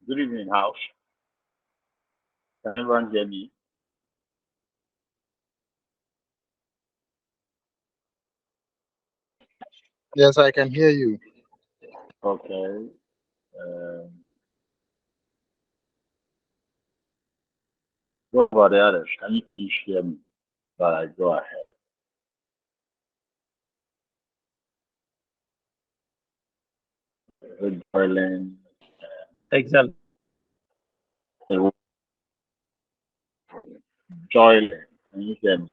Good evening, house. Can everyone hear me? Yes, I can hear you. Okay. Um, what about the others? Can you please hear me while I go ahead? Joyland, Excellent. uh, Joyland, can you hear me?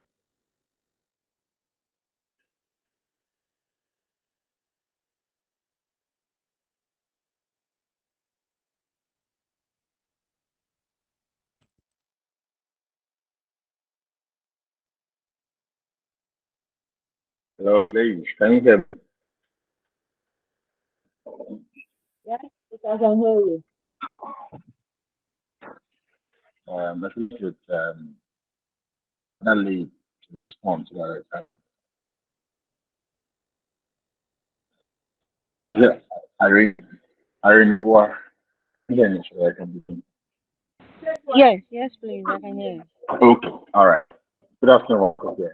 Hello, ladies, can you hear me? Yes, I can hear you. I think it's finally respond to that. Yeah, I read, I read what. Again, so I can begin. Yes, yes, please, I can hear you. Okay, all right. Good afternoon, okay.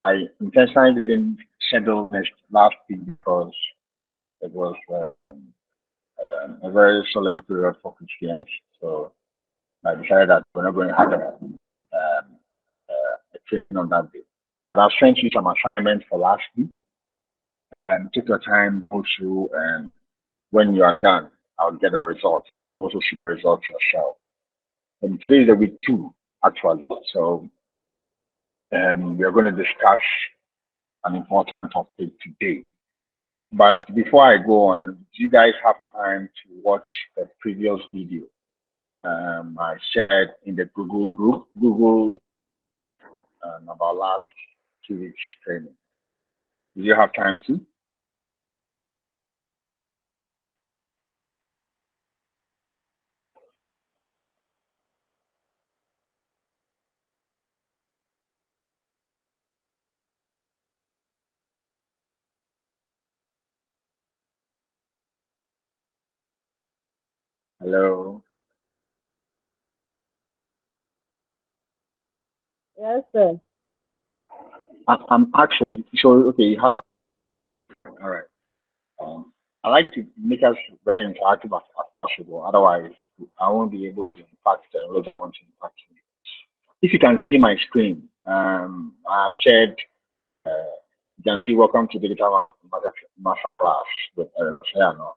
I intentionally didn't schedule this last week because it was a very solid period for Christians. So I decided that we're not going to have a training on that day. But I've sent you some assignments for last week, and take your time, go through, and when you are done, I'll get the results. Also see the results yourself. And today is the week two, actually. So we are going to discuss an important topic today. But before I go on, do you guys have time to watch the previous video I shared in the Google group, Google about last 2 weeks training? Do you have time to? Hello. Yes, sir. I'm actually so okay. You have all right. I like to make us very interactive as possible. Otherwise, I won't be able to impact the relevant want to impact me. If you can see my screen, I've shared. Uh, Jansi, welcome to Digital Masterclass with ANNOR.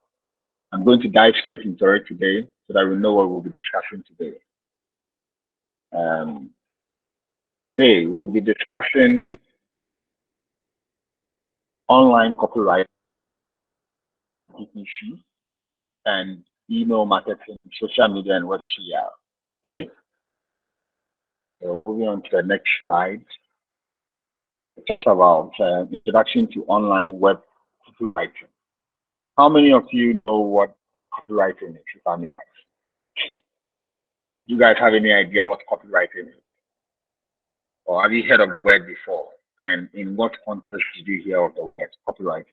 I'm going to dive straight into it today so that we know what we'll be discussing today. Um, Today, we'll be discussing online copyright, PPC, and email marketing, social media, and web PR. So moving on to the next slide, it's about introduction to online web copywriting. How many of you know what copywriting is? If I'm you guys have any idea what copywriting is? Or have you heard of the word before? And in what context did you hear of the word copywriting?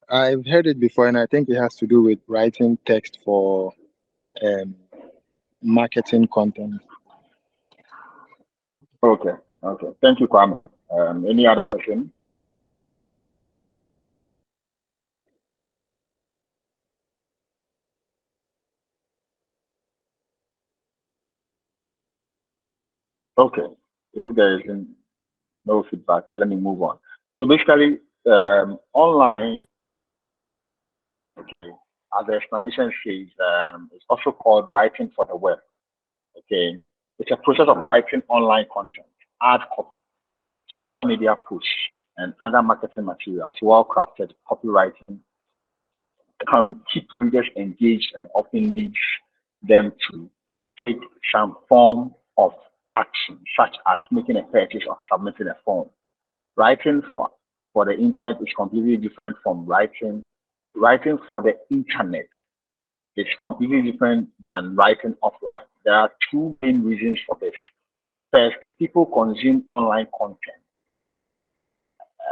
I've heard it before, and I think it has to do with writing text for um, marketing content. Okay, okay. Thank you, Kwame. Any other question? Okay. If there is no feedback, let me move on. So basically, online, okay, as the explanation says, it's also called writing for the web. Okay, it's a process of writing online content, ad copy, media push, and other marketing materials, well crafted copywriting can keep readers engaged and often leads them to take some form of action, such as making a purchase or submitting a form. Writing for the internet is completely different from writing for the internet. It's completely different than writing offline. There are two main reasons for this. First, people consume online content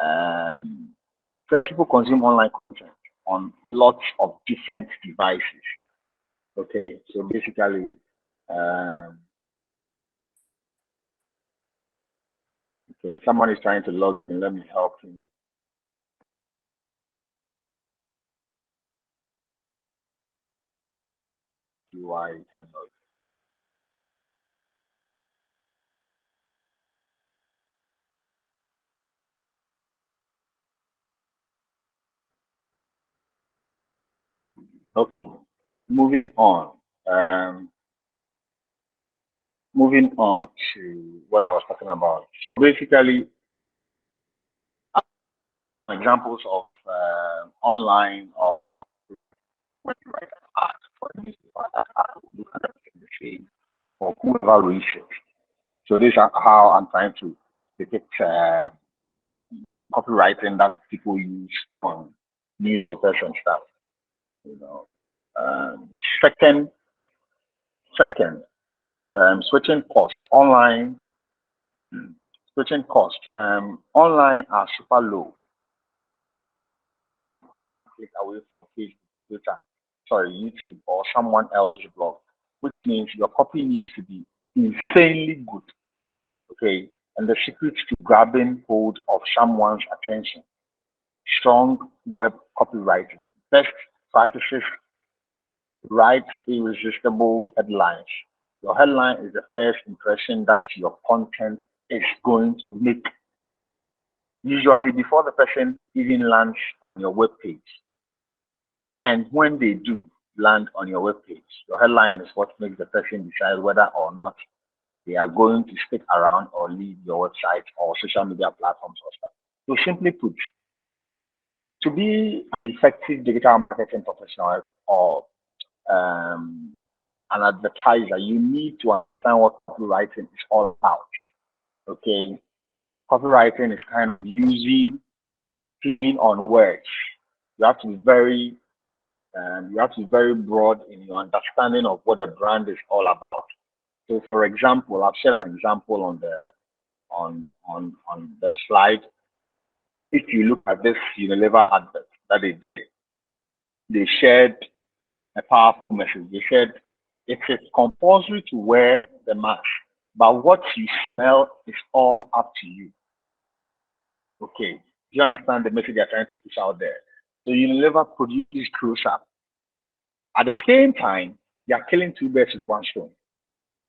um, So people consume online content on lots of different devices. Okay, so basically, um, okay, someone is trying to log in. Let me help him. UI. Okay, moving on. Um, moving on to what I was talking about. Basically, examples of online or art for the or whoever research. So this is how I'm trying to depict copywriting that people use on newsletters and stuff. You know, um, second, second, switching costs online. Switching costs online are super low. Click away from Facebook, Twitter, sorry, YouTube or someone else's blog, which means your copy needs to be insanely good. Okay, and the secret to grabbing hold of someone's attention: strong web copywriting. Best practices: write irresistible headlines. Your headline is the first impression that your content is going to make, usually before the person even lands on your web page. And when they do land on your web page, your headline is what makes the person decide whether or not they are going to stick around or leave your website or social media platforms or stuff. So simply put, to be an effective digital marketing professional or um, an advertiser, you need to understand what copywriting is all about. Okay, copywriting is kind of using on words. You have to be very broad in your understanding of what the brand is all about. So, for example, I've shared an example on the slide. If you look at this Unilever advert that they shared a powerful message. They said it is compulsory to wear the mask, but what you smell is all up to you. Okay, do you understand the message they're trying to push out there? So Unilever produces close up. At the same time, they are killing two birds with one stone.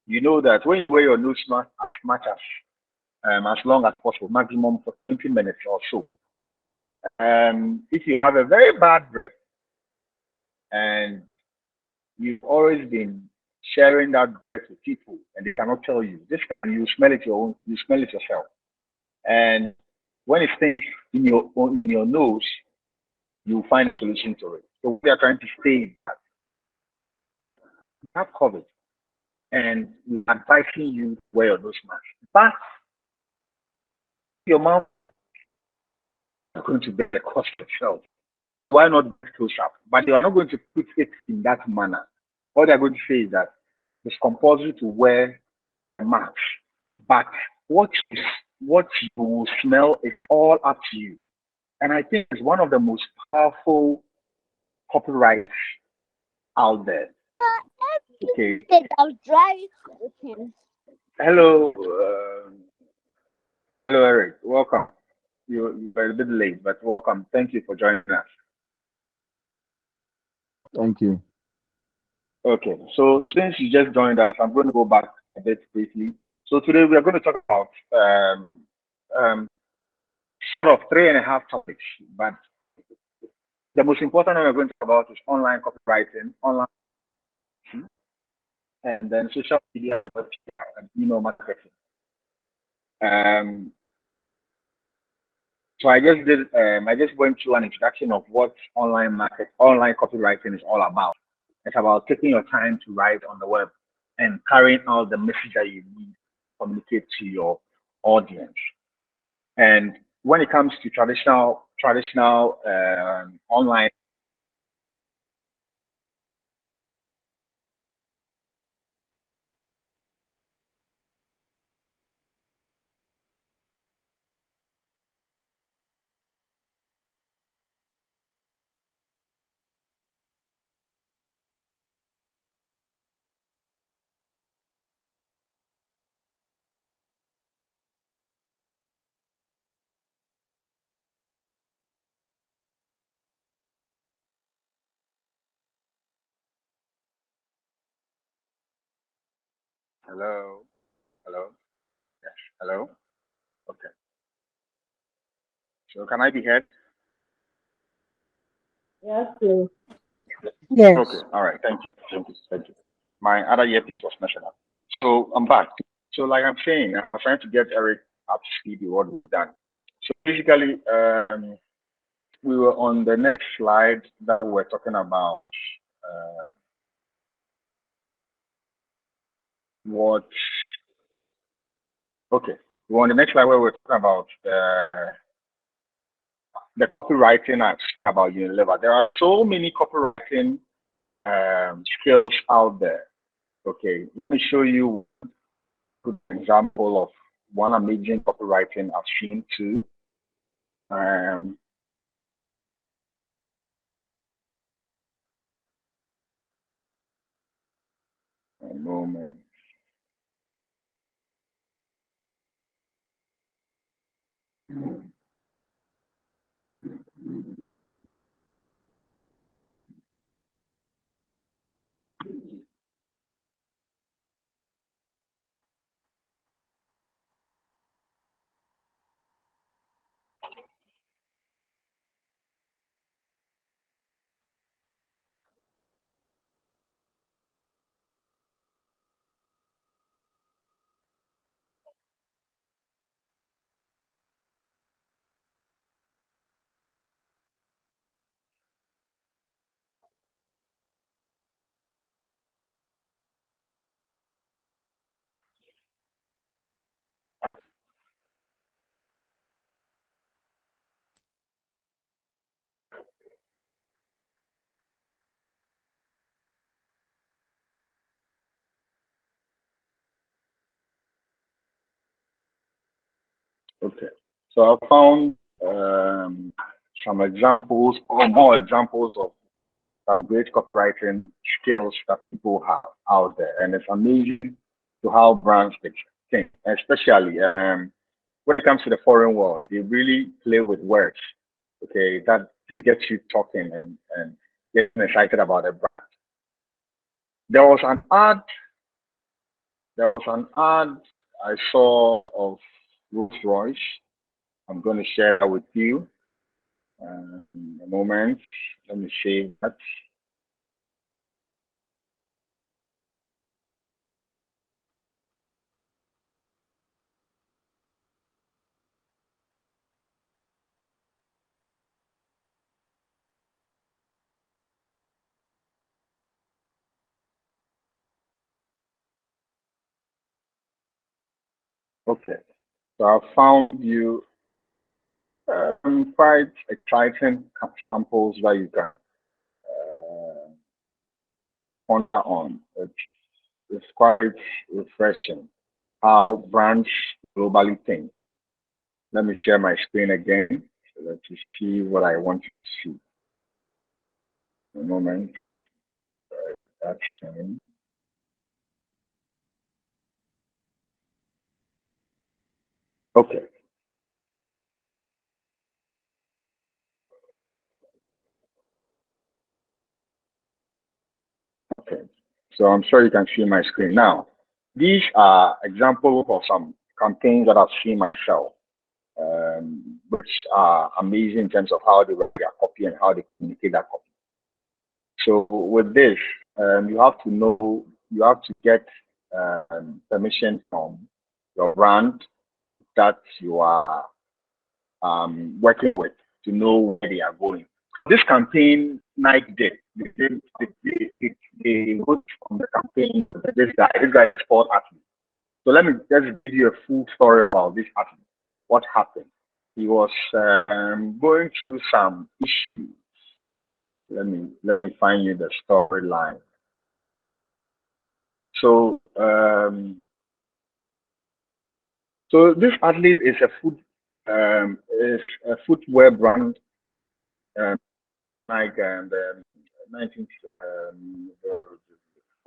You know that when you wear your nose mask as much as long as possible, maximum for 20 minutes or so. If you have a very bad breath and you've always been sharing that breath with people and they cannot tell you, this time you smell it your own, you smell it yourself. And when it stays in your nose, you find a solution to it. So we are trying to say that you have COVID and we're advising you to wear your nose mask. But your mouth is going to bear the cost itself. Why not get close up? But they are not going to put it in that manner. All they're going to say is that it's compulsory to wear a mask. But what you will smell is all up to you. And I think it's one of the most powerful copyrights out there. Okay. Hello, hello, Eric. Welcome. You were a bit late, but welcome. Thank you for joining us. Thank you. Okay, so since you just joined us, I'm going to go back a bit briefly. So today we are going to talk about sort of 3.5 topics, but the most important one we're going to talk about is online copywriting, online, and then social media and email marketing. So I just went through an introduction of what online copywriting is all about. It's about taking your time to write on the web and carrying out the message that you need to communicate to your audience. And when it comes to traditional online, Hello? Hello? Yes. Hello? Okay. So can I be heard? Yes, please. Yes. Okay. All right. Thank you. Thank you. Thank you. My other earpiece was messing up. So I'm back. So like I'm saying, I'm trying to get Eric up to speed with what we've done. So basically, we were on the next slide that we were talking about what. Okay. We were on the next slide where we're talking about the copywriting about Unilever. There are so many copywriting skills out there. Okay, let me show you a good example of one amazing copywriting I've seen too. A moment. Okay, so I found some examples or more examples of great copywriting skills that people have out there, and it's amazing to how brands think, especially when it comes to the foreign world. They really play with words. Okay, that gets you talking and getting excited about a brand. There was an ad. There was an ad I saw of Rolls Royce. I'm going to share that with you in a moment. Let me save that. Okay, so I found you quite exciting samples that you can ponder on. It's quite refreshing how brands globally think. Let me share my screen again so that you see what I want you to see. A moment. That's coming. Okay. Okay. So I'm sure you can see my screen now. These are examples of some campaigns that I've seen myself, which are amazing in terms of how they write their copy and how they communicate that copy. So with this, you have to know, you have to get permission from your brand that you are working with to know where they are going. This campaign, Nike did. They wrote from the campaign. This guy is a sport athlete. So let me just give you a full story about this athlete. What happened? He was going through some issues. Let me find you the storyline. So so this athlete is a footwear brand, like the 19th.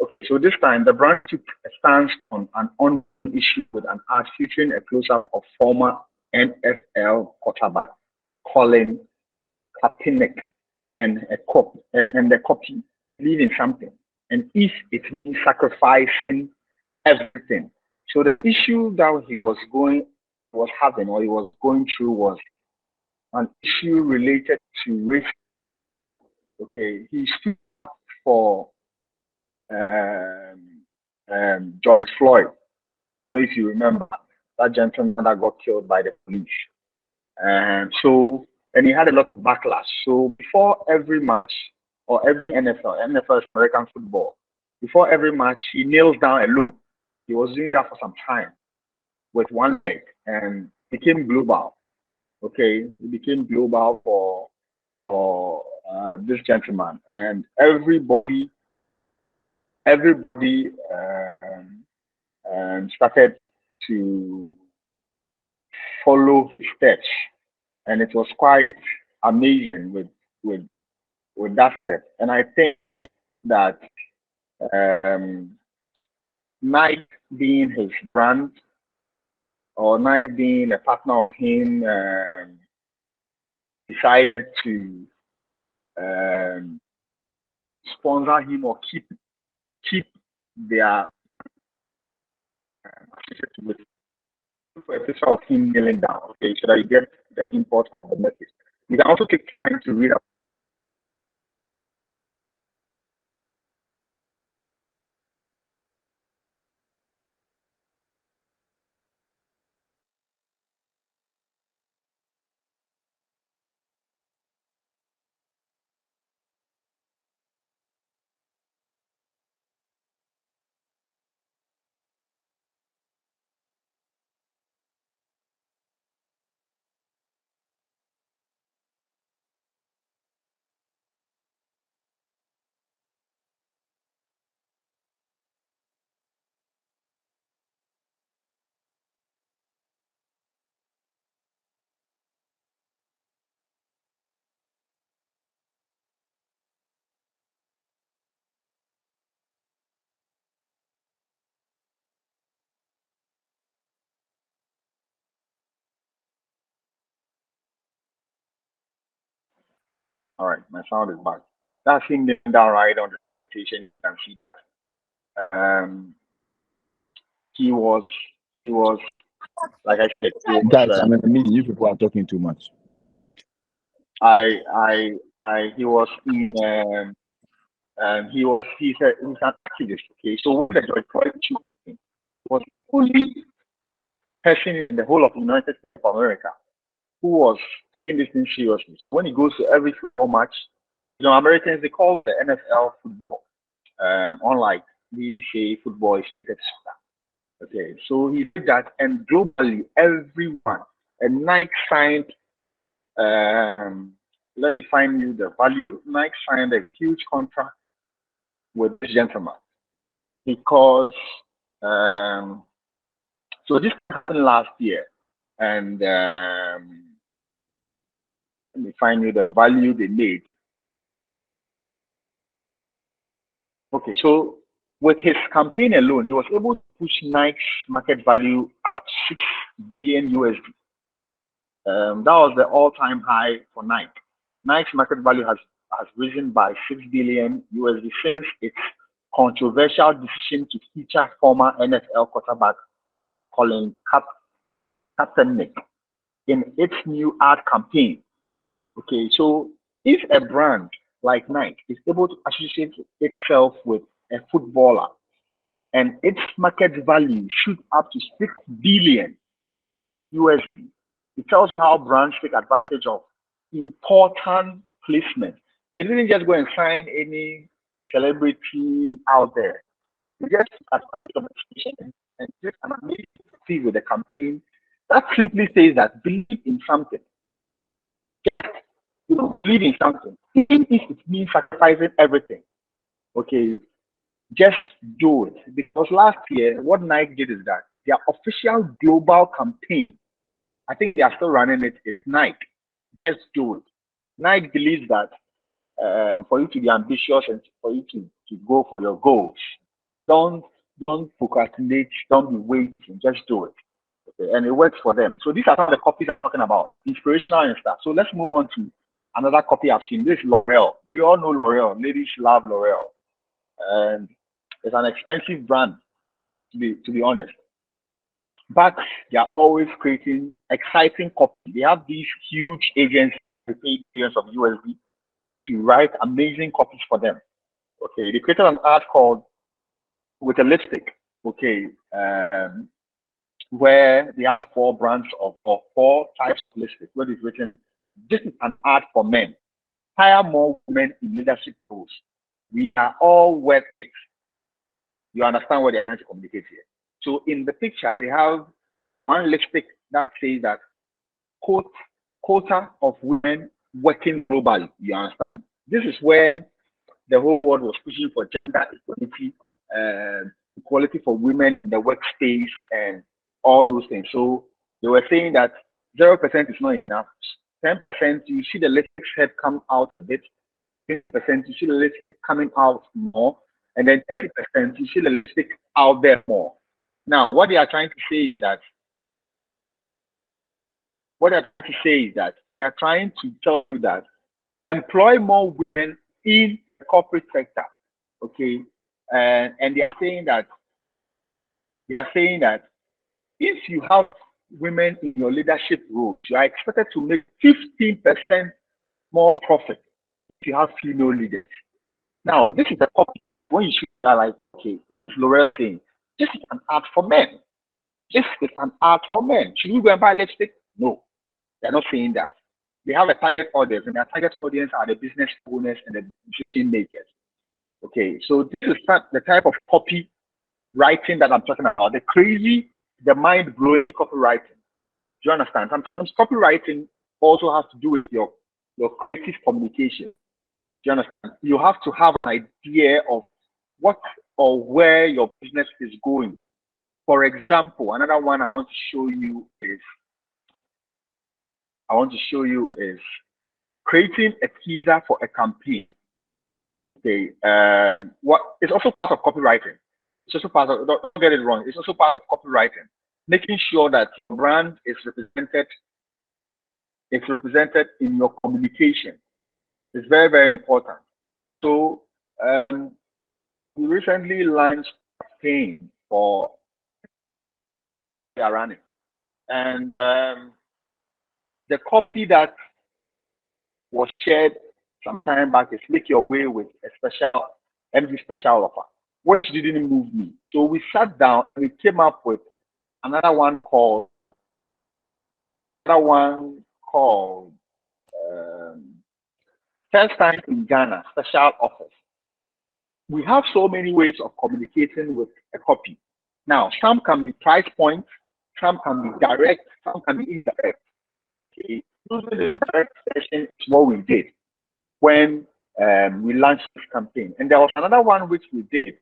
Okay, so this time the brand took a stance on an ongoing issue with an ad featuring a close-up of former NFL quarterback Colin Kaepernick and the copy believe in something, and if it means sacrificing everything. So the issue that he was having or he was going through was an issue related to risk. Okay, he stood for George Floyd. If you remember that gentleman that got killed by the police, and he had a lot of backlash. So before every match or every NFL is American football, before every match he kneels down alone. He was doing that for some time with one leg and became global. Okay, it became global for this gentleman, and everybody started to follow his steps, and it was quite amazing with with that step. And I think that um, Nike being his brand or Nike being a partner of him decided to sponsor him or keep their with for a picture of him kneeling down, okay, so that you get the import of the message. You can also take time to read up. All right, my sound is back. That's him kneeling down right on the station. You can see um, he was he was like I said, he was, Guys, I'm in the meeting. You people are talking too much. he was in he's an activist. Okay, so when the George Floyd shooting was the only person in the whole of the United States of America who was taking this thing seriously. When he goes to every football match, Americans they call the NFL football, unlike we say football is soccer. Okay, so he did that, and globally, everyone, and Nike signed. Let me find you the value. Nike signed a huge contract with this gentleman because so this happened last year, and let me find you the value they made. Okay, so with his campaign alone, he was able to push Nike's market value at 6 billion USD. That was the all-time high for Nike. Nike's market value has risen by 6 billion USD since its controversial decision to feature former NFL quarterback Colin Kaepernick in its new ad campaign. Okay, so if a brand like Nike is able to associate itself with a footballer and its market value shoot up to 6 billion USD, it tells how brands take advantage of important placement. They didn't just go and sign any celebrity out there. They just took advantage of the situation and just an amazing fee with the campaign that simply says that believe in something. You don't believe in something, even if it means sacrificing everything. Okay, just do it. Because last year, what Nike did is that their official global campaign, I think they are still running it, is Nike. Just do it. Nike believes that for you to be ambitious and for you to go for your goals, don't don't procrastinate, don't be waiting, just do it. Okay, and it works for them. So these are some of the copies I'm talking about, inspirational and stuff. So let's move on to another copy I've seen. This is L'Oreal. We all know L'Oreal. Ladies love L'Oreal, and it's an expensive brand. to be honest. But they are always creating exciting copy. They have these huge agents who pay billions of USD to write amazing copies for them. Okay, they created an ad called with a lipstick. Okay, where they have four brands of or four types of lipstick. Where it's written, this is an ad for men. Hire more women in leadership roles. We are all worth it. You understand what they're trying to communicate here. So in the picture, they have one lipstick that says that quota of women working globally. You understand? This is where the whole world was pushing for gender equality, equality for women in the workspace, and all those things. So they were saying that 0% is not enough. 10%, you see the lipstick head come out a bit. 10%, you see the lipstick coming out more. And then 30%, you see the lipstick out there more. Now, what they are trying to say is that they're trying to tell you that employ more women in the corporate sector, okay? And they're saying that if you have women in your leadership roles, you are expected to make 15% more profit if you have female leaders. Now, this is a copy. When you shoot that, like, okay, Laurel saying, this is an ad for men. This is an ad for men. Should we go and buy lipstick? No, they're not saying that. They have a target audience, and their target audience are the business owners and the decision makers. Okay, so this is the type of copy writing that I'm talking about. The crazy, the mind-blowing copywriting. Do you understand? Sometimes copywriting also has to do with your creative communication. Do you understand? You have to have an idea of what or where your business is going. For example, another one I want to show you is creating a teaser for a campaign. Okay, what it's also part of copywriting. It's also part of, don't get it wrong, it's also part of copywriting. Making sure that your brand is represented in your communication. It's very, very important. So we recently launched a campaign for we are running. And the copy that was shared some time back is make your way with a special MD special offer, which didn't move me. So we sat down and we came up with another one called first time in Ghana special offers. We have so many ways of communicating with a copy. Now, some can be price points, some can be direct, some can be indirect. Okay. Using the direct session is what we did when we launched this campaign. And there was another one which we did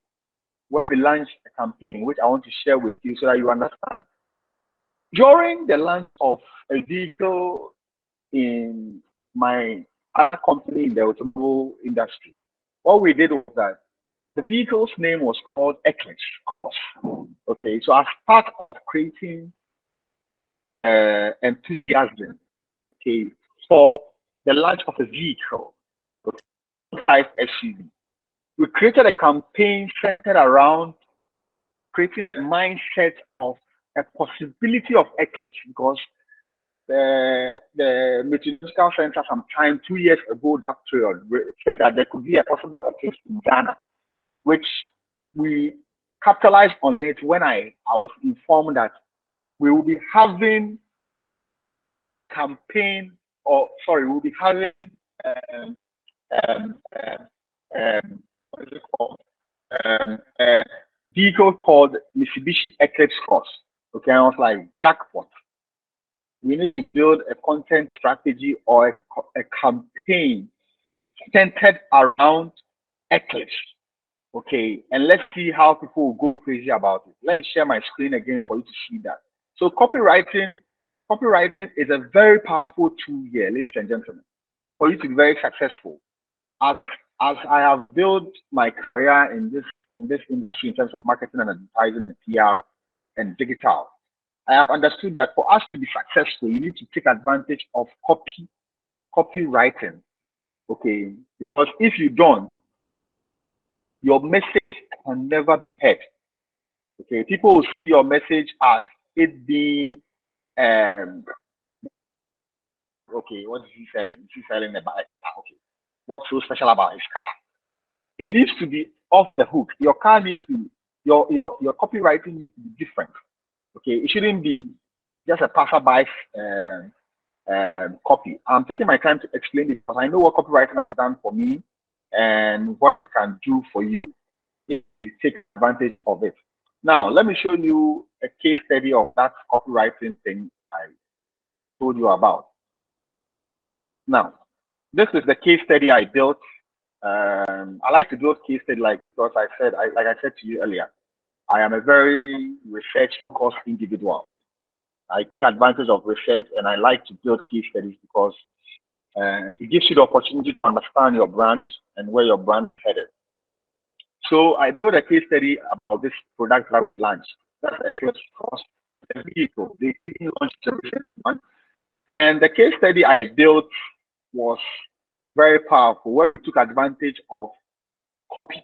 when we launched a campaign, which I want to share with you so that you understand. During the launch of a vehicle in my other company in the automobile industry, what we did was that the vehicle's name was called Eclipse. Okay, so as part of creating enthusiasm, okay, for the launch of a vehicle, type SUV, we created a campaign centered around creating a mindset of a possibility of Eclipse, because the meteorological center sometime 2 years ago, that period, said that there could be a possible Eclipse in Ghana, which we capitalized on it when I was informed that we will be having we'll be having what is it called? Vehicle called Mitsubishi Eclipse Cross. Okay, I was like, jackpot. We need to build a content strategy or a campaign centered around Eclipse. Okay, and let's see how people will go crazy about it. Let me share my screen again for you to see that. So copywriting is a very powerful tool here, ladies and gentlemen, for you to be very successful. As I have built my career in this industry in terms of marketing and advertising and PR and digital, I have understood that for us to be successful, you need to take advantage of copywriting. Okay, because if you don't, your message can never be heard. Okay, people will see your message as it being okay, what is he saying? Is he selling about a car? Okay, what's so special about his car? It needs to be off the hook. Your car needs to your copywriting needs to be different. Okay, it shouldn't be just a passerby copy. I'm taking my time to explain it because I know what copywriting has done for me and what it can do for you if you take advantage of it. Now, let me show you a case study of that copywriting thing I told you about. Now, this is the case study I built. I like to build case study because I said to you earlier, I am a very research-focused individual. I take advantage of research and I like to build case studies because it gives you the opportunity to understand your brand and where your brand is headed. So I built a case study about this product that we launched. That's a close cost vehicle. They launched the recent one. And the case study I built was very powerful, where we took advantage of copy.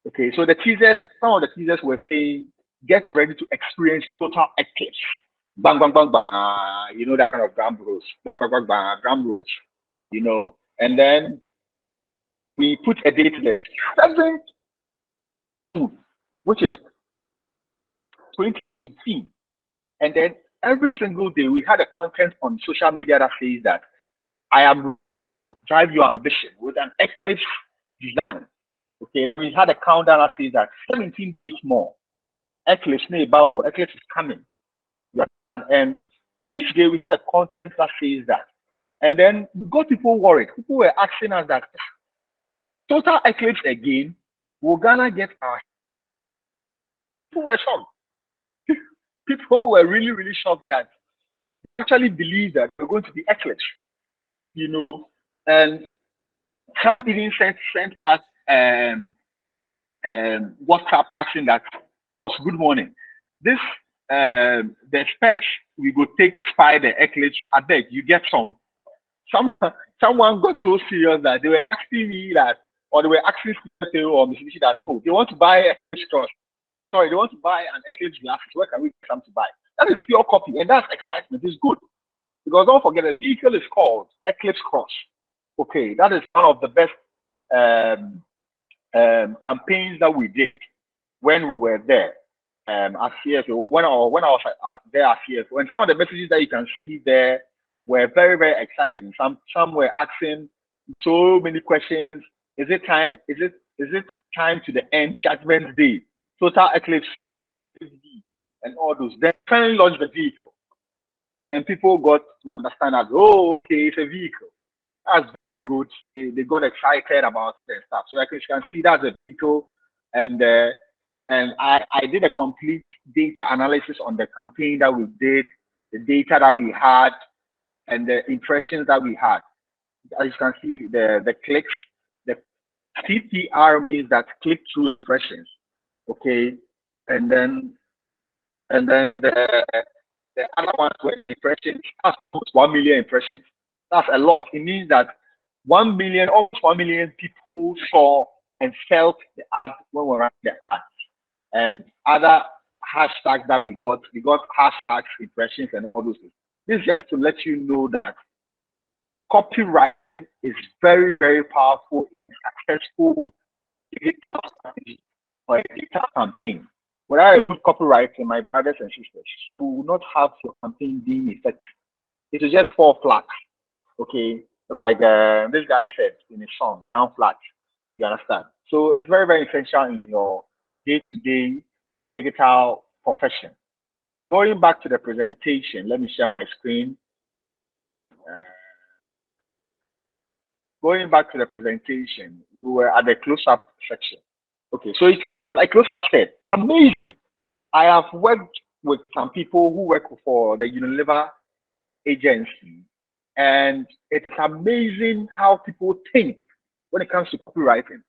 Okay, so the teasers, some of the teasers were saying, get ready to experience total eclipse. Bang, bang, bang, bang. You know, that kind of drum rolls. Bang, bang, bang, drum rolls. You know, and then we put a date there. 7th June, which is 2018. And then every single day we had a content on social media that says that I am drive your ambition with an eclipse design. Okay, we had a countdown that says that 17 days more. Eclipse is coming. And each day we had a content that says that. And then we got people worried. People were asking us that total eclipse again, we're gonna get our people were shocked. People were really, really shocked that they actually believe that we're going to be eclipse. You know, and some even sent us WhatsApp asking that good morning. This the specs we go take by the eclipse. I beg you get some. Someone got so serious that they were asking me that, or they were asking or Mitsubishi that, oh, they want to buy eclipse cross. Sorry, they want to buy an eclipse glasses. Where can we get some to buy? That is pure copy, and that's excitement. It's good because don't forget the vehicle is called Eclipse Cross. Okay, that is one of the best campaigns that we did when we were there at CFO. When I was there at CFO, and some of the messages that you can see there were very, very exciting. Some were asking so many questions. Is it time? Is it time to the end? Judgment Day, total eclipse, and all those. Then finally launched the vehicle, and people got to understand that, oh, okay, it's a vehicle. That's good. They got excited about the stuff. So like you can see, that's a vehicle, and I did a complete data analysis on the campaign that we did, the data that we had, and the impressions that we had. As you can see, the clicks, the CTR means that click-through impressions. Okay, and then the other ones were impressions. That's 1 million impressions. That's a lot. It means that 1 million, almost 1 million people saw and felt the ad when we ran the ad. And other hashtags that we got hashtags, impressions, and all those things. This is just to let you know that copyright is very, very powerful in successful digital strategy or a digital campaign. Without a good copywriting, my brothers and sisters, you will not have your campaign being effective. It will just fall flat. Okay, like this guy said in his song, down flat. You understand? So it's very, very essential in your day-to-day digital profession. Going back to the presentation, let me share my screen. Going back to the presentation, we were at the close-up section. Okay, so it's like close-up said, amazing. I have worked with some people who work for the Unilever agency, and it's amazing how people think when it comes to copywriting.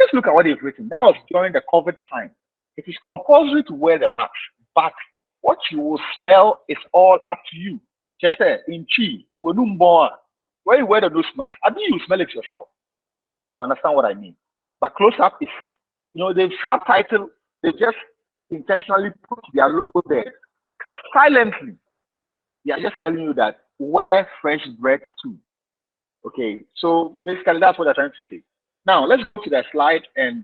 Just look at what they've written. That was during the COVID time. It is compulsory to wear the mask, but what you will spell is all up to you. Just say, in chi, where you wear the nose mask, I mean you smell it yourself. Understand what I mean? But close up is, you know, they've subtitled, they just intentionally put their logo there silently. They are just telling you that wear fresh bread too. Okay, so basically that's what they're trying to say. Now let's go to the slide and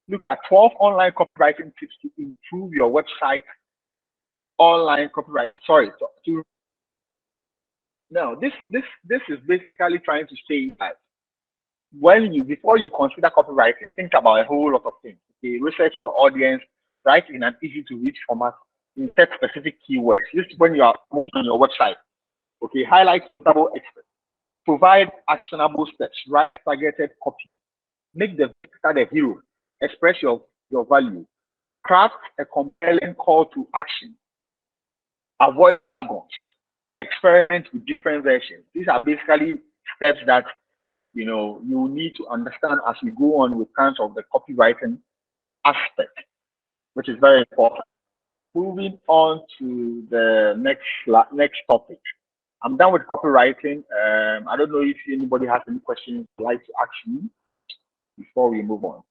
look at 12 online copywriting tips to improve your website online copyright. Sorry, to now this is basically trying to say that before you consider copywriting, think about a whole lot of things. Okay, research your audience, write in an easy to read format, insert specific keywords. This is when you are on your website. Okay, highlight suitable experts, provide actionable steps, write targeted copy, make the visitor the hero, express your value, craft a compelling call to action, avoid jargon, experiment with different versions. These are basically steps that you need to understand as we go on with terms of the copywriting aspect, which is very important. Moving on to the next topic. I'm done with copywriting. I don't know if anybody has any questions they'd like to ask me before we move on.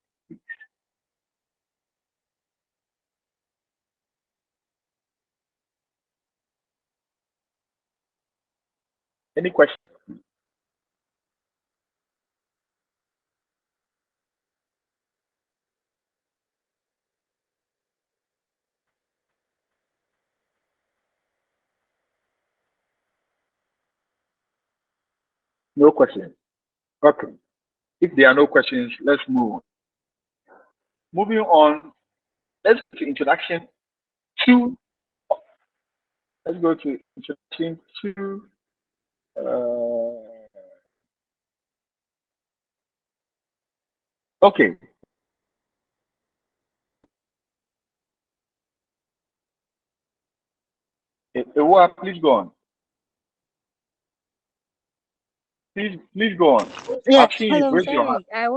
Any questions? No questions. Okay. If there are no questions, let's move on. Moving on, let's go to introduction to. Let's go to introduction to. Okay. Please go on. Please go on. Yes, I've seen you hello, raise your hand. I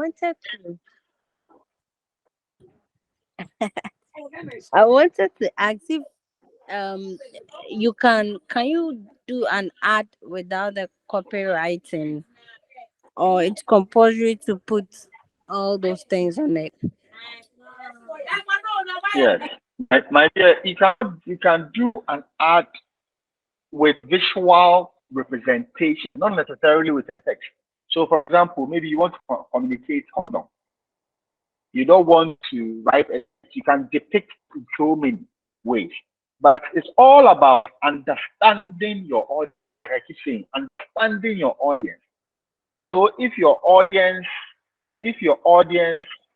wanted to ask if you can you do an ad without the copywriting, or it's compulsory to put all those things on it? Yes, my dear, you can do an ad with visual representation, not necessarily with text. So, for example, maybe you want to communicate condom. You don't want to write it. You can depict in so many ways, but it's all about understanding your audience. I keep saying, understanding your audience. So, if your audience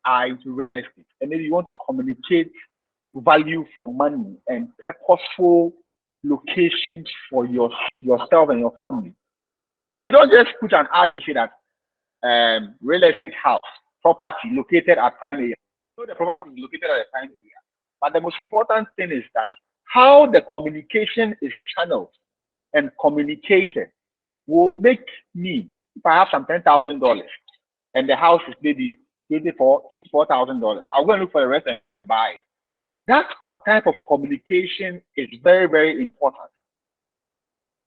are into real estate, and maybe you want to communicate value for money and purposeful locations for yourself and your family. You don't just put an ad and say that real estate house property located at time area. So the property is located at a time area. But the most important thing is that how the communication is channeled and communicated will make me, if I have some $10,000 and the house is maybe $4,000, I'll go and look for a rest and buy. That type of communication is very, very important.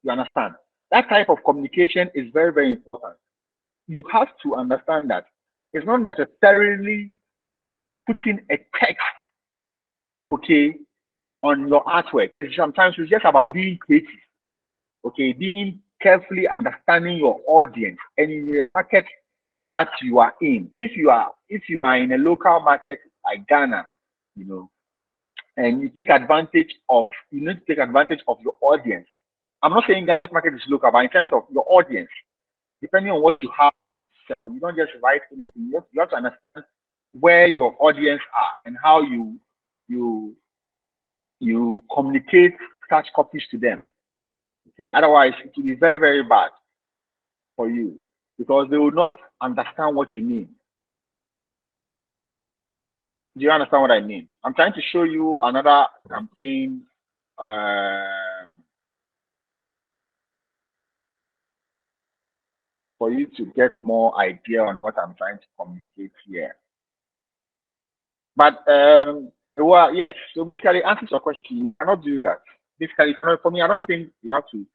You understand? That type of communication is very, very important. You have to understand that it's not necessarily putting a text, okay, on your artwork. Sometimes it's just about being creative, okay, being carefully understanding your audience and in the market that you are in. If you are in a local market like Ghana, and you need to take advantage of your audience. I'm not saying that market is local, but in terms of your audience, depending on what you have, you don't just write anything. You have to understand where your audience are and how you communicate such copies to them. Otherwise, it will be very, very bad for you because they will not understand what you mean. Do you understand what I mean? I'm trying to show you another campaign for you to get more idea on what I'm trying to communicate here. But yes, so basically answers your question. You cannot do that. Basically, for me, I don't think you have to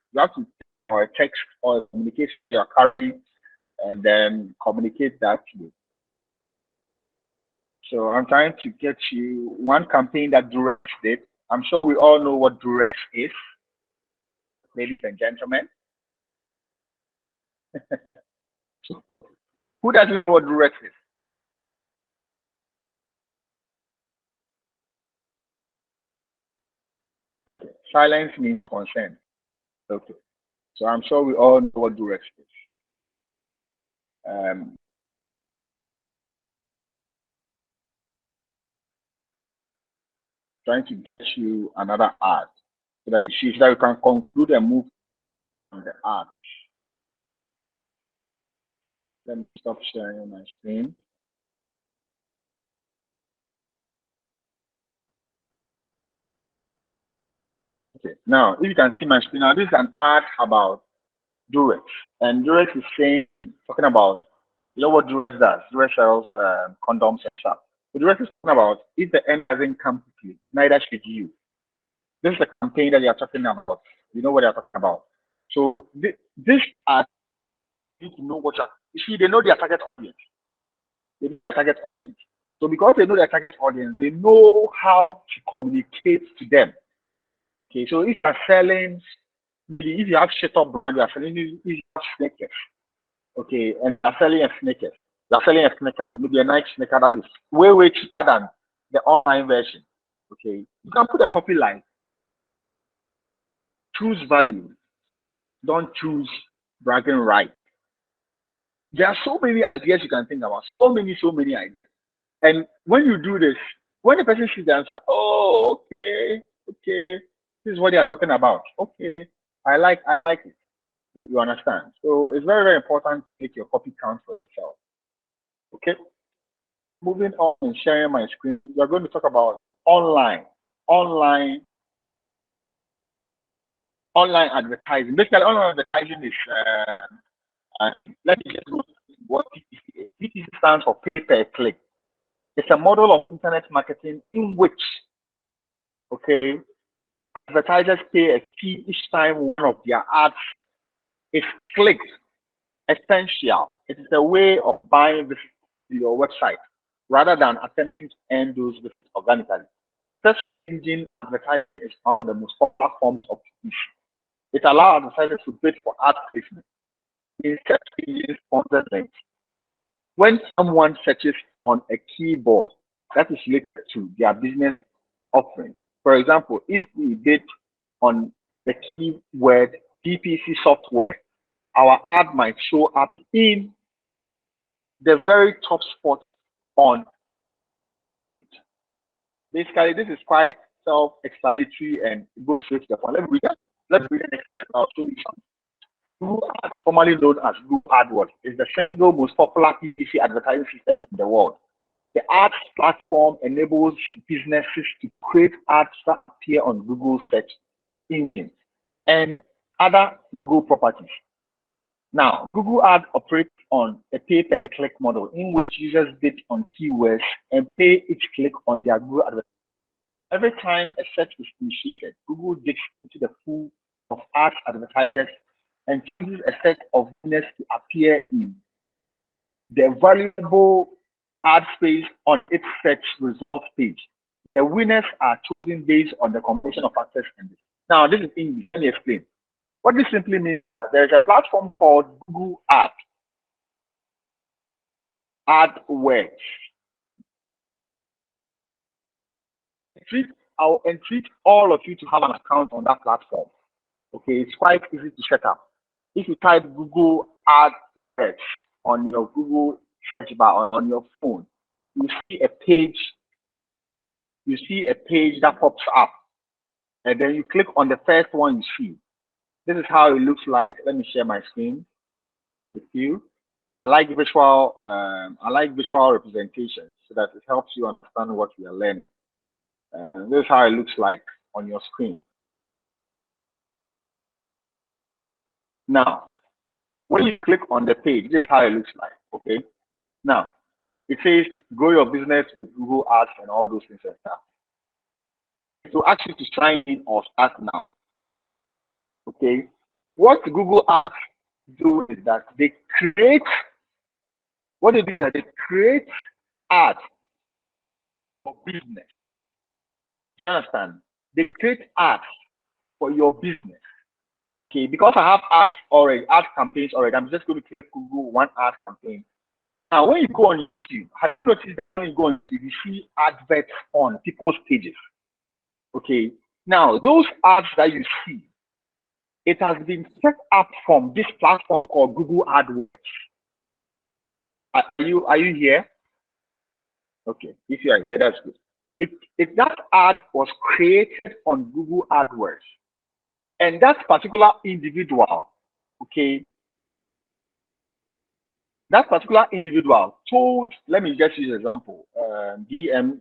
or a text or a communication you're carrying and then communicate that to you. So I'm trying to get you one campaign that Durex did. I'm sure we all know what Durex is, ladies and gentlemen. Who doesn't know what Durex is? Silence means consent. Okay. So I'm sure we all know what Durex is. Trying to get you another ad so that you can conclude and move on the ad. Let me stop sharing my screen. Okay, now if you can see my screen, now this is an ad about Durex, and Durex is talking about, you know what Durex does? Durex sells condoms and stuff. So Durex is talking about, if the end doesn't come quickly, neither should you. This is the campaign that they are talking about. You know what they are talking about. So this ad, you need to know what you see. They know their target audience. They know their target audience. So because they know their target audience, they know how to communicate to them. Okay, so if you're selling, if you have shit up brand, you are selling, if you have sneakers, okay, and you're selling a sneakers, you're selling a sneaker, maybe a Nike sneaker that is way, way cheaper than the online version. Okay, you can put a copy line. Choose value, don't choose bragging right. There are so many ideas you can think about, so many ideas. And when you do this, when the person sees that, oh, okay, this is what they are talking about. Okay, I like it. You understand? So it's very, very important to take your copy count for yourself. Okay. Moving on and sharing my screen, we are going to talk about online advertising. Basically, online advertising is let me just go what PPC is. PPC stands for pay per click. It's a model of internet marketing in which, okay, advertisers pay a fee each time one of their ads is clicked. Essential. It is a way of buying visits to your website rather than attempting to earn those visits organically. Search engine advertising is one of the most popular forms of PPC. It allows advertisers to bid for ad placement in search engine sponsored links. When someone searches on a keyboard that is related to their business offering, for example, if we bid on the keyword PPC software, our ad might show up in the very top spot on. Basically, this is quite self-explanatory and goes straight to the point. Let's read the next. I'll show you something. Google Ads, formerly known as Google AdWords, is the single most popular PPC advertising system in the world. The ads platform enables businesses to create ads that appear on Google search engines and other Google properties. Now, Google Ads operates on a pay-per-click model in which users bid on keywords and pay each click on their Google advertising. Every time a search is initiated, Google digs into the pool of ads advertisers and chooses a set of winners to appear in the valuable ad space on its search results page. The winners are chosen based on the combination of factors in this. Now, this is English. Let me explain. What this simply means is there is a platform called Google AdWords. I'll entreat all of you to have an account on that platform. Okay, it's quite easy to set up. If you type Google AdWords on your Google search bar on your phone, you see a page. You see a page that pops up, and then you click on the first one you see. This is how it looks like. Let me share my screen with you. I like visual representation so that it helps you understand what we are learning. This is how it looks like on your screen. Now, when you click on the page, this is how it looks like. Okay. Now, it says grow your business with Google Ads and all those things and stuff. To ask you to sign in or start now. Okay. What Google Ads do is that they create. What they do is that they create ads your business. You understand? They create ads for your business. Okay, because I have ads already, ad campaigns already, I'm just going to click Google one ad campaign. Now, when you go on YouTube, have you noticed that when you go on YouTube, you see adverts on people's pages? Okay, now those ads that you see, it has been set up from this platform called Google AdWords. Are you here? Okay, if you are here, that's good. That ad was created on Google AdWords, and that particular individual, okay, that particular individual told, let me just use an example, DM.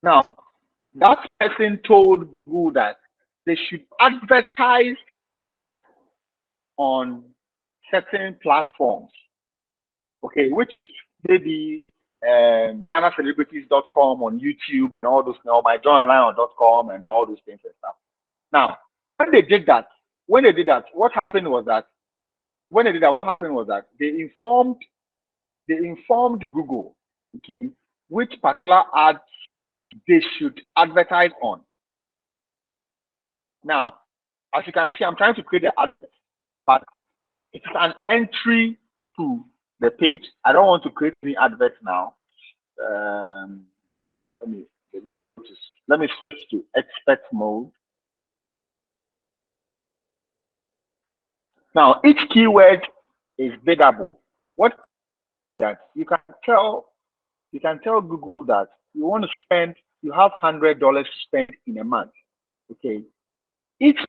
Now, that person told Google that they should advertise on certain platforms, okay, which maybe AnnaCelebrities.com on YouTube and all those, or myjohnlion.com and all those things and stuff. Now, when they did that, what happened was that they informed Google, okay, which particular ads they should advertise on. Now, as you can see, I'm trying to create the advert, but it's an entry to the page. I don't want to create any adverts now. Let me switch to expert mode. Now, each keyword is biddable. What that you can tell Google that you want to spend, you have $100 to spend in a month. Okay, each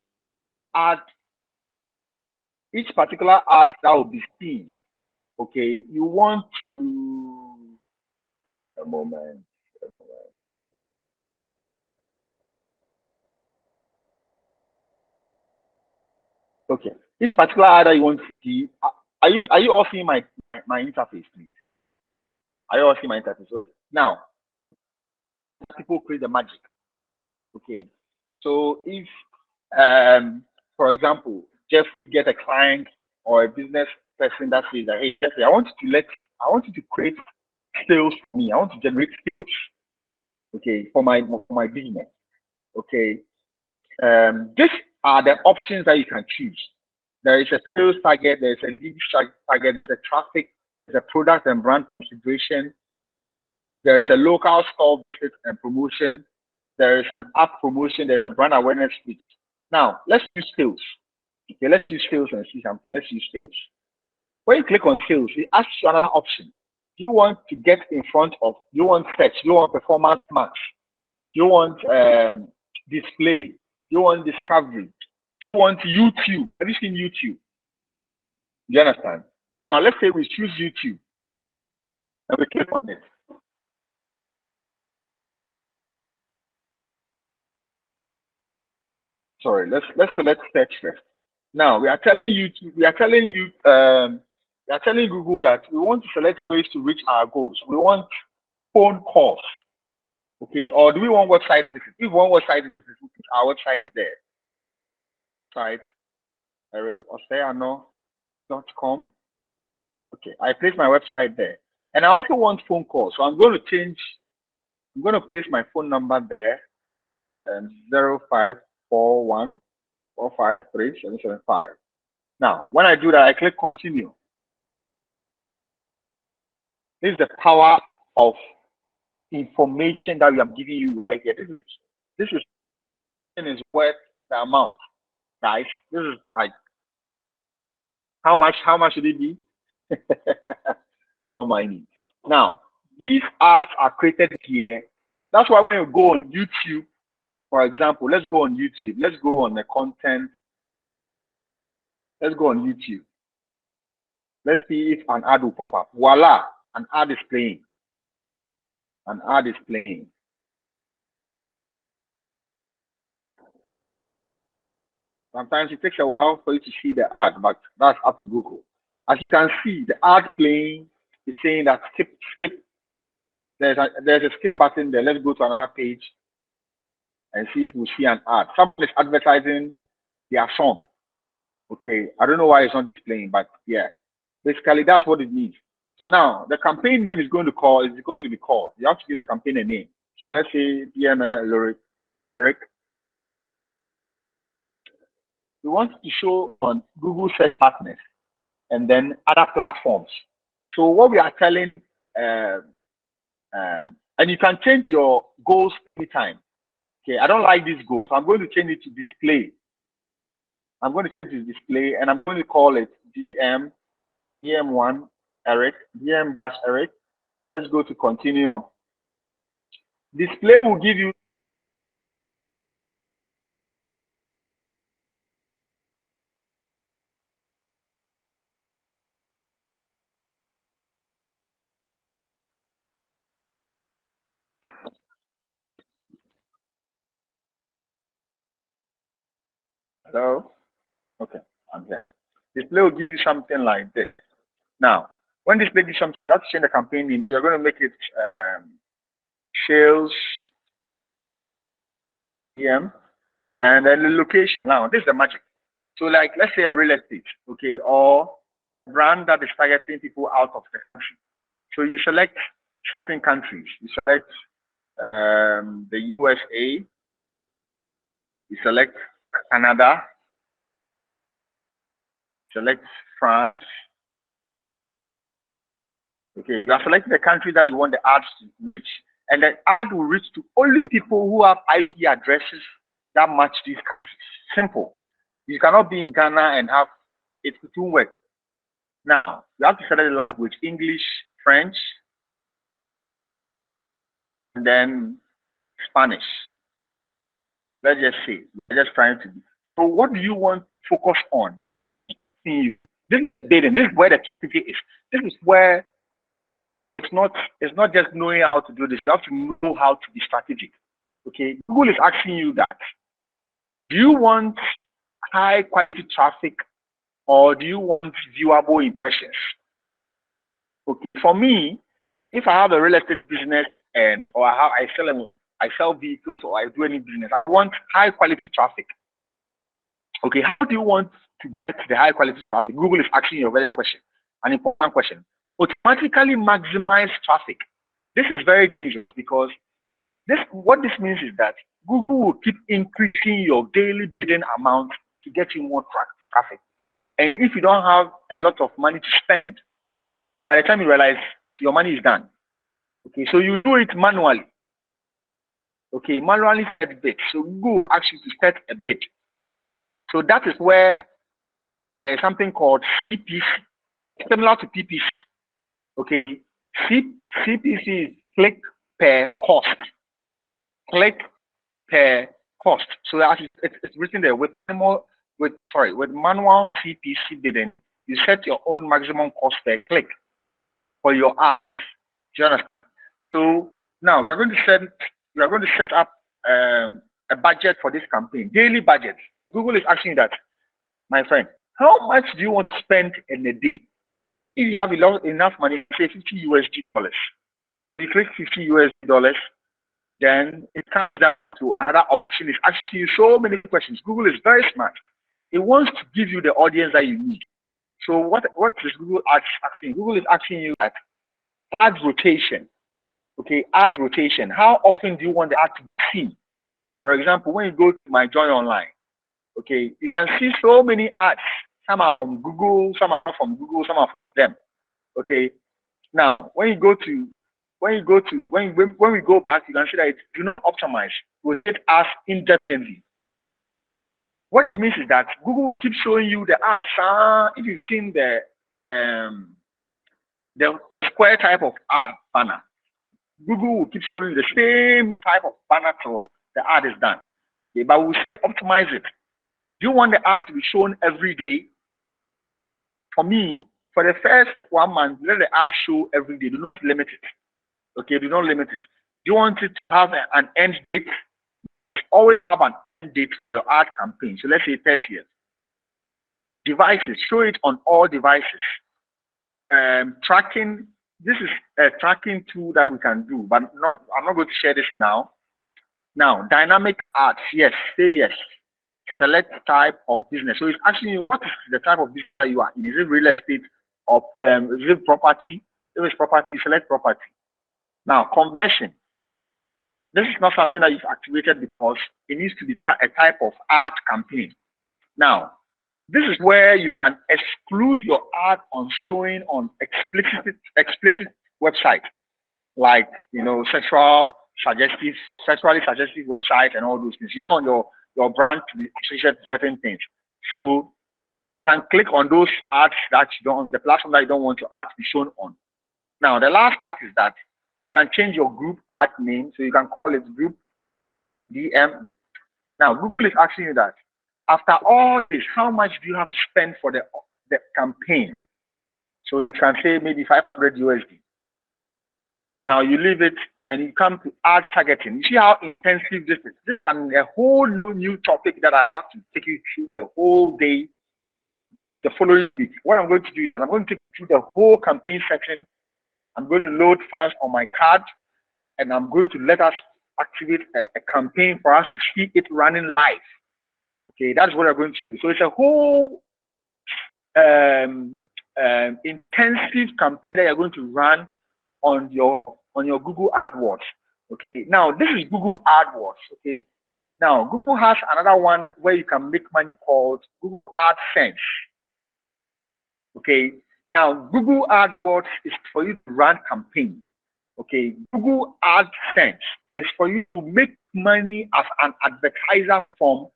particular ad that will be seen. Okay, you want to a moment. Okay, each particular ad that you want to see. Are you all seeing my interface, please? Are you all seeing my interface? Okay. Now, people create the magic. Okay, so if for example, Jeff get a client or a business person that says that, hey Jeffrey, I want you to create sales for me. I want to generate sales, okay, for my business. Okay, these are the options that you can choose. There is a sales target, there is a lead target, there's a traffic, there's a product and brand consideration, there's a local store visit and promotion, there is an app promotion, there's a brand awareness speech. Now, let's use sales. Okay, let's use sales and see something. Let's use sales. When you click on sales, it asks you another option. Do you want to get in front of, do you want search, do you want performance max, do you want display, do you want discovery, do you want YouTube? Have you seen YouTube? Do you understand? Now let's say we choose YouTube and we click on it. Sorry, let's select search first. Now we are telling Google that we want to select ways to reach our goals. We want phone calls. Okay, or do we want website visits? If we want website visits, we put our website there. Site ANNOR.com. Okay, I place my website there. And I also want phone calls. So I'm going to place my phone number there, and 0541 453 775. Now, when I do that, I click continue. This is the power of information that we are giving you right here. This is worth the amount, guys. This is like how much should it be? Now, these ads are created here. That's why when you go on YouTube, for example, let's go on YouTube. Let's go on the content. Let's go on YouTube. Let's see if an ad will pop up. Voila, an ad is playing. An ad is playing. Sometimes it takes a while for you to see the ad, but that's up to Google. As you can see, the ad playing is saying that skip. There's a skip button there. Let's go to another page and see if we see an ad. Someone is advertising their song. Okay, I don't know why it's not displaying, but yeah, basically that's what it means. Now, the campaign is going to be called. You have to give the campaign a name. Let's say DM Eric. We want to show on Google Search Partners and then other platforms. So what we are telling, and you can change your goals anytime. Okay, I don't like this goal, so I'm going to change it to display. I'm going to change it to display, and I'm going to call it DM1 Eric, DM Eric. Let's go to continue. Display will give you. Hello? Okay, I'm here. Display will give you something like this. Now, when display gives you something, you have to change the campaign name. You're going to make it sales DM, and then the location. Now, this is the magic. So, like, let's say real estate, okay, or brand that is targeting people out of the country. So you select certain countries. You select the USA. You select Canada. Select France. Okay, you are selecting the country that you want the ads to reach, and the ad will reach to only people who have IP addresses that match these countries. Simple. You cannot be in Ghana and have it to work. Now, you have to select the language: English, French, and then Spanish. Let's just say, we're just trying to be. So what do you want to focus on? This is dating. This is where the strategy is. This is where it's not just knowing how to do this. You have to know how to be strategic. Okay, Google is asking you that. Do you want high quality traffic or do you want viewable impressions? Okay, for me, if I have a real estate business or I sell vehicles or I do any business, I want high quality traffic. Okay, how do you want to get the high quality traffic? Google is asking you a very question, an important question. Automatically maximize traffic. This is very dangerous because what this means is that Google will keep increasing your daily bidding amount to get you more traffic. And if you don't have a lot of money to spend, by the time you realize your money is done. Okay, so you do it manually. Okay, manually set bid. So Google asks you to set a bid. So that is where there's something called CPC, similar to PPC. Okay, CPC is click per cost. Click per cost. So it's written there with manual CPC bidding. You set your own maximum cost per click for your ads. Do you understand? So now we're going to set up a budget for this campaign, daily budget. Google is asking that, my friend, how much do you want to spend in a day? If you have enough money, say $50 US. You click $50 US, then it comes down to another option. It's asking you so many questions. Google is very smart. It wants to give you the audience that you need. So what is Google asking? Google is asking you that ad rotation. Okay, ad rotation. How often do you want the ad to be seen? For example, when you go to my Join Online, okay, you can see so many ads. Some are from Google, some are not from Google, some are from them. Okay. Now, when we go back, you can see that it do not optimize. Will get ads independently. What it means is that Google keeps showing you the ads. If you've seen the square type of ad banner, Google will keep showing you the same type of banner till the ad is done. Okay, but we'll optimize it. Do you want the ad to be shown every day? For me, for the first 1 month, let the ad show every day. Do not limit it. Okay, do not limit it. Do you want it to have an end date? Always have an end date for your ad campaign. So let's say 30 years. Devices, show it on all devices. Tracking, this is a tracking tool that we can do, but I'm not going to share this now. Now, dynamic ads, yes, say yes. Select type of business. So it's asking you what is the type of business that you are in. Is it real estate or is it property? If it's property, select property. Now, conversion. This is not something that you've activated because it needs to be a type of ad campaign. Now, this is where you can exclude your ad on showing on explicit website, like sexually suggestive website and all those things. You want your brand to be associated with certain things. So you can click on those ads that you don't, the platform that you don't want your ad to be shown on. Now, the last part is that you can change your group ad name, so you can call it group DM. Now, Google is asking you that after all this, how much do you have to spend for the campaign? So you can say maybe 500 USD. Now you leave it and you come to ad targeting. You see how intensive this is. This is a whole new topic that I have to take you through the whole day, the following week. What I'm going to do is I'm going to take you through the whole campaign section. I'm going to load funds on my card, and I'm going to let us activate a campaign for us to see it running live. Okay, that's what we're going to do. So it's a whole intensive campaign that you're going to run on your Google AdWords. Okay, now this is Google AdWords. Okay, now Google has another one where you can make money called Google AdSense. Okay, now Google AdWords is for you to run campaigns. Okay, Google AdSense is for you to make money as an advertiser from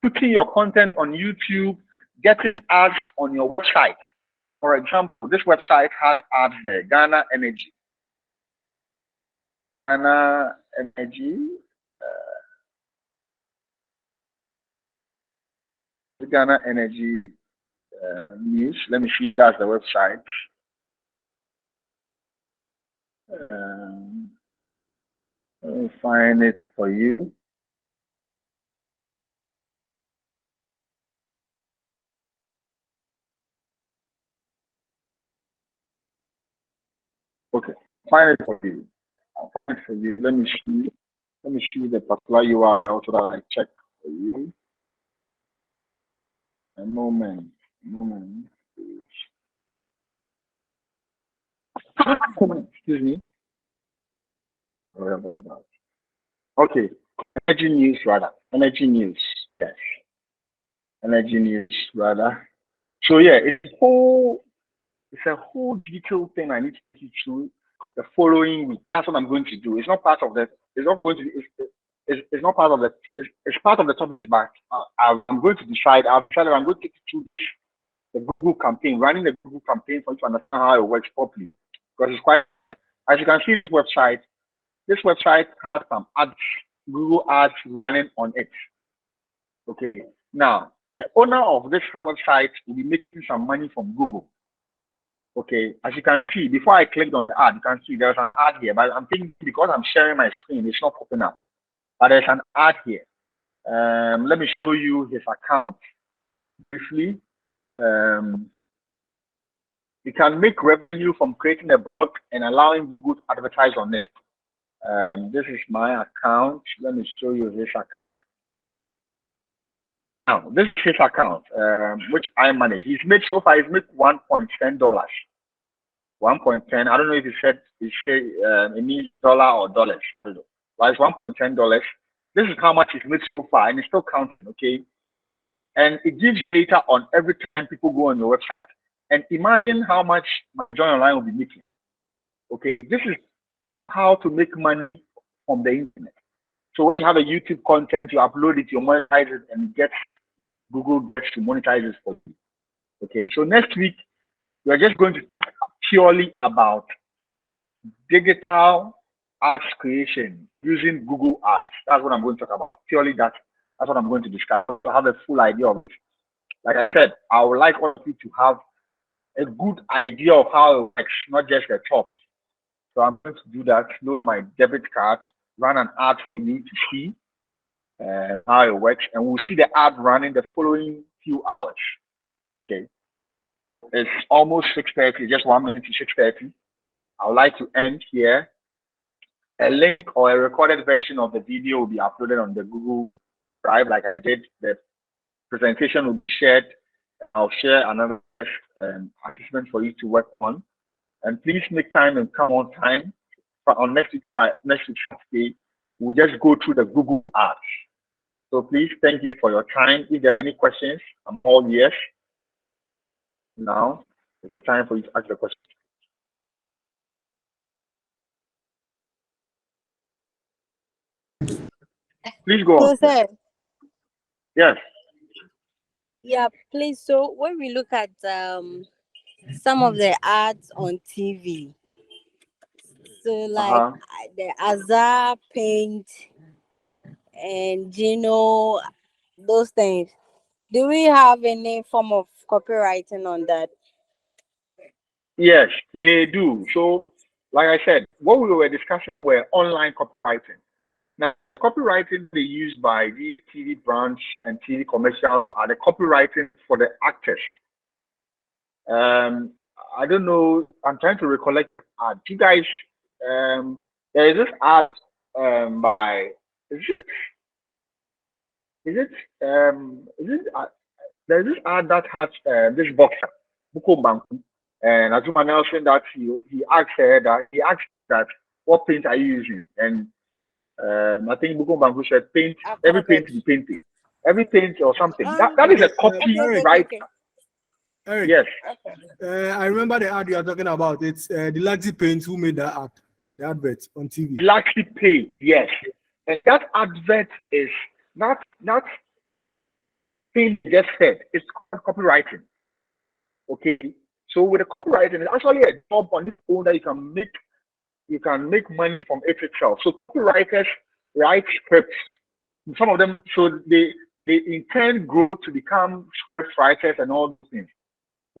putting your content on YouTube, getting ads on your website. For example, this website has ads there, Ghana Energy. Ghana Energy. The Ghana Energy news. Let me see, that's the website. Let me find it for you. Okay, find it for you. I'll find it for you. Let me see. Let me see the particular URL so that I check for you. A moment. Excuse me. Okay. Energy news rather. Energy news. Yes. Energy news rather. So yeah, it's a whole detailed thing I need to take you through the following week. That's what I'm going to do. It's not part of the. It's not going to. It's not part of the. It's part of the topic, but I'm going to decide. I'm going to take you through the Google campaign, running the Google campaign for you to understand how it works properly. Because it's quite. As you can see, this website has some ads, Google ads running on it. Okay. Now, the owner of this website will be making some money from Google. Okay, as you can see, before I clicked on the ad, you can see there's an ad here, but I'm thinking because I'm sharing my screen, it's not popping up. But there's an ad here. Let me show you his account briefly. You can make revenue from creating a blog and allowing Google to advertise on it. This is my account. Let me show you this account. Now, this is his account, which I manage. He's made so far, he's made $1.10. 1.10. I don't know if it means dollar or dollars. But it's $1.10. This is how much he's made so far, and it's still counting, okay? And it gives data on every time people go on your website. And imagine how much Join Online will be making. Okay, this is how to make money from the internet. So when you have a YouTube content, you upload it, you monetize it, and Google gets to monetize it for you. Okay, so next week we're just going to talk purely about digital ads creation using Google Ads. That's what I'm going to talk about. Purely that. That's what I'm going to discuss. To have a full idea of it. Like I said, I would like all of you to have a good idea of how it works, not just the top. So I'm going to do that. Load my debit card, run an ad for you to see how it works, and we'll see the ad running the following few hours. Okay. It's almost 6:30, just 1 minute to 6:30. I would like to end here. A link or a recorded version of the video will be uploaded on the Google Drive, like I did. The presentation will be shared. I'll share another participant for you to work on. And please make time and come on time. But on next week Saturday, we'll just go through the Google ads. So please, thank you for your time. If there are any questions, I'm all ears. Now it's time for you to ask the question. Please go on. Sir, Yes. yeah, please. So when we look at some of the ads on TV, so like the Azar Paint and those things, do we have any form of copywriting on that? Yes, they do. So, like I said, what we were discussing were online copywriting. Now, copywriting they use by these TV brands and TV commercials are the copywriting for the actors. I don't know. I'm trying to recollect. You guys, there is this ad by is it there's this ad that has this boxer, Buko Banku, and Azuma Nelson that he asked her that what paint are you using? And I think Buko Banku said paint, every paint you painted. Every paint or something. That is a copy, right? Okay. Eric, Yes. I remember the ad you are talking about. It's the Laxi Paints who made that ad, the advert on TV. Laxi Paint, yes. And that advert is not thing you just said. It's called copywriting. Okay. So with the copywriting, it's actually a job on its own that you can make money from it itself. So copywriters write scripts. Some of them, so they in turn grow to become script writers and all those things.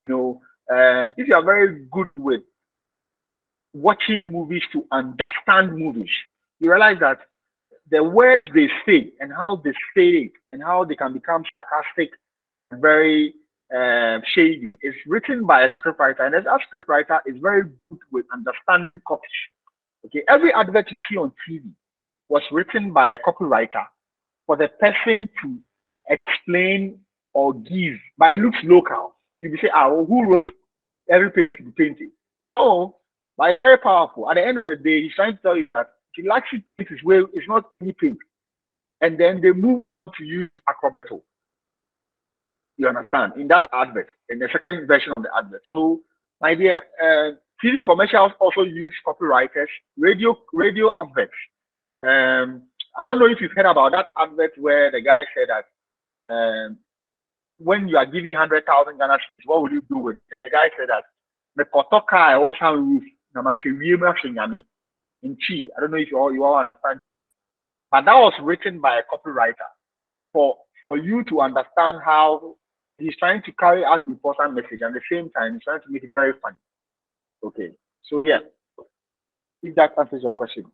If you are very good with watching movies to understand movies, you realize that the words they say and how they say it and how they can become sarcastic and very shady is written by a scriptwriter, and as a scriptwriter is very good with understanding copies. Okay, every advert you see on TV was written by a copywriter for the person to explain or give, but it looks local. You will say, well, who wrote every page to be painted? Oh, but it's very powerful. At the end of the day, he's trying to tell you that he likes it his way, it's not any paint. And then they move to use Acrobato. You understand? In that advert, in the second version of the advert. So, my dear, TV commercials also use copywriters, radio adverts. I don't know if you've heard about that advert where the guy said that when you are giving 100,000 Ghana, what will you do with it? The guy said that the Kotoka Ocean Roof, in Chi. I don't know if you all understand. But that was written by a copywriter for you to understand how he's trying to carry out an important message, and at the same time he's trying to make it very funny. Okay. So yeah, if that answers your question.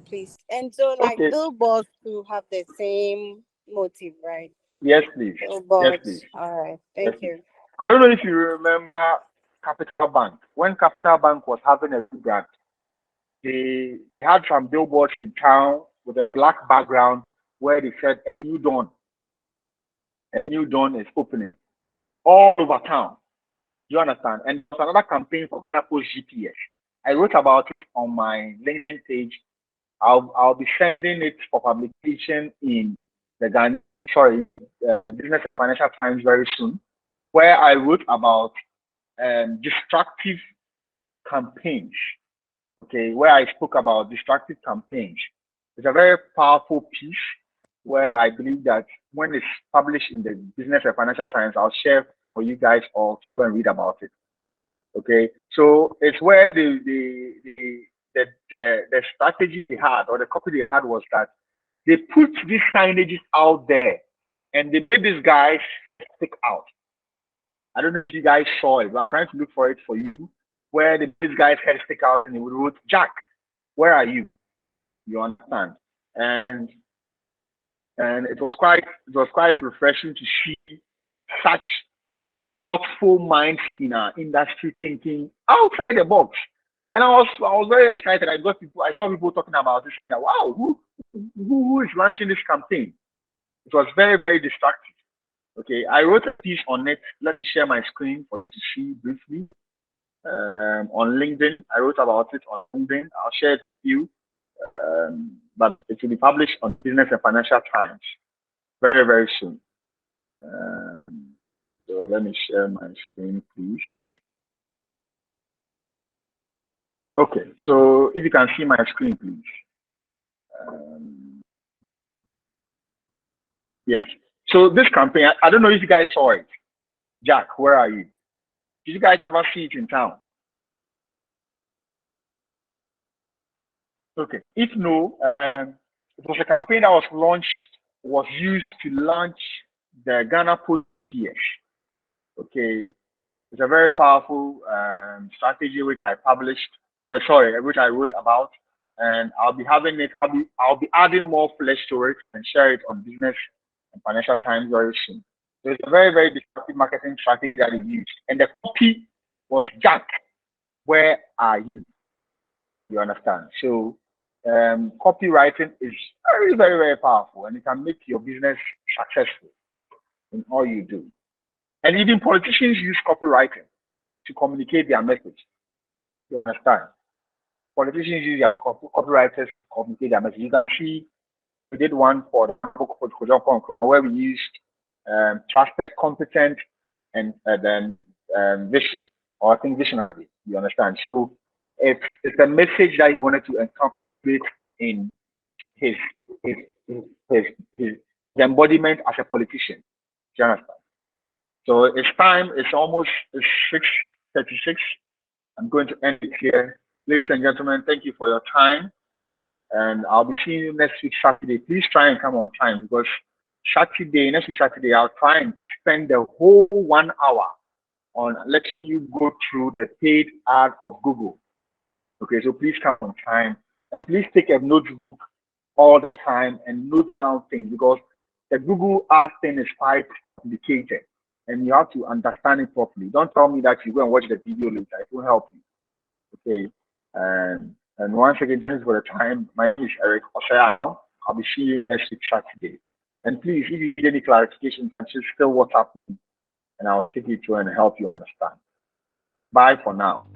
Please. And so like billboards to have the same motive, right? Yes, please. Billboards. Yes, please. All right. Thank you. I don't know if you remember Capital Bank. When Capital Bank was having a brand, they had some billboards in town with a black background where they said a new dawn is opening all over town. Do you understand? And there's another campaign for Post GPS. I wrote about it on my LinkedIn page. I'll be sending it for publication in the Business and Financial Times very soon, where I wrote about destructive campaigns. Okay, where I spoke about destructive campaigns. It's a very powerful piece where I believe that when it's published in the Business and Financial Times, I'll share for you guys all to go and read about it. Okay, so it's where the strategy they had or the copy they had was that they put these signages out there and they made these guys stick out. I don't know if you guys saw it, but I'm trying to look for it for you, where these guys had stick out and they wrote, "Jack, where are you?" You understand? And it was quite refreshing to see such thoughtful minds in our industry thinking outside the box. And I was very excited. I saw people talking about this. Wow, who is launching this campaign? It was very, very distracting. Okay, I wrote a piece on it. Let's share my screen for you to see briefly. On LinkedIn, I wrote about it on LinkedIn. I'll share it with you, but it will be published on Business and Financial Times very, very soon. So let me share my screen, please. Okay, so if you can see my screen, please. Yes. So this campaign, I don't know if you guys saw it. Jack, where are you? Did you guys ever see it in town? Okay. If no, it was a campaign that was used to launch the Ghana Post PS. Okay. It's a very powerful strategy which I published, which I wrote about, and I'll be having it. I'll be adding more flesh to it and share it on Business and Financial Times very soon. So it's a very, very disruptive marketing strategy that we used, and the copy was Jack, where are you? You understand? So copywriting is very, very, very powerful, and it can make your business successful in all you do. And even politicians use copywriting to communicate their message. You understand? Politicians use their copywriters to communicate their message. You can see we did one for the book where we used trusted, competent, and then vision, or I think visionary. You understand? So it's a message that he wanted to incorporate in his embodiment as a politician. Do you understand? So it's time. It's almost 6:36. I'm going to end it here. Ladies and gentlemen, thank you for your time. And I'll be seeing you next week, Saturday. Please try and come on time, because next week, Saturday, I'll try and spend the whole 1 hour on letting you go through the paid ad of Google. Okay, so please come on time. Please take a notebook all the time and note down things, because the Google ad thing is quite complicated and you have to understand it properly. Don't tell me that you go and watch the video later. It will help you. Okay. And once again, thanks for the time. My name is Eric OSEI. I'll be seeing you next week, Saturday. And please, if you need any clarification, just still WhatsApp me and I'll take you through and help you understand. Bye for now.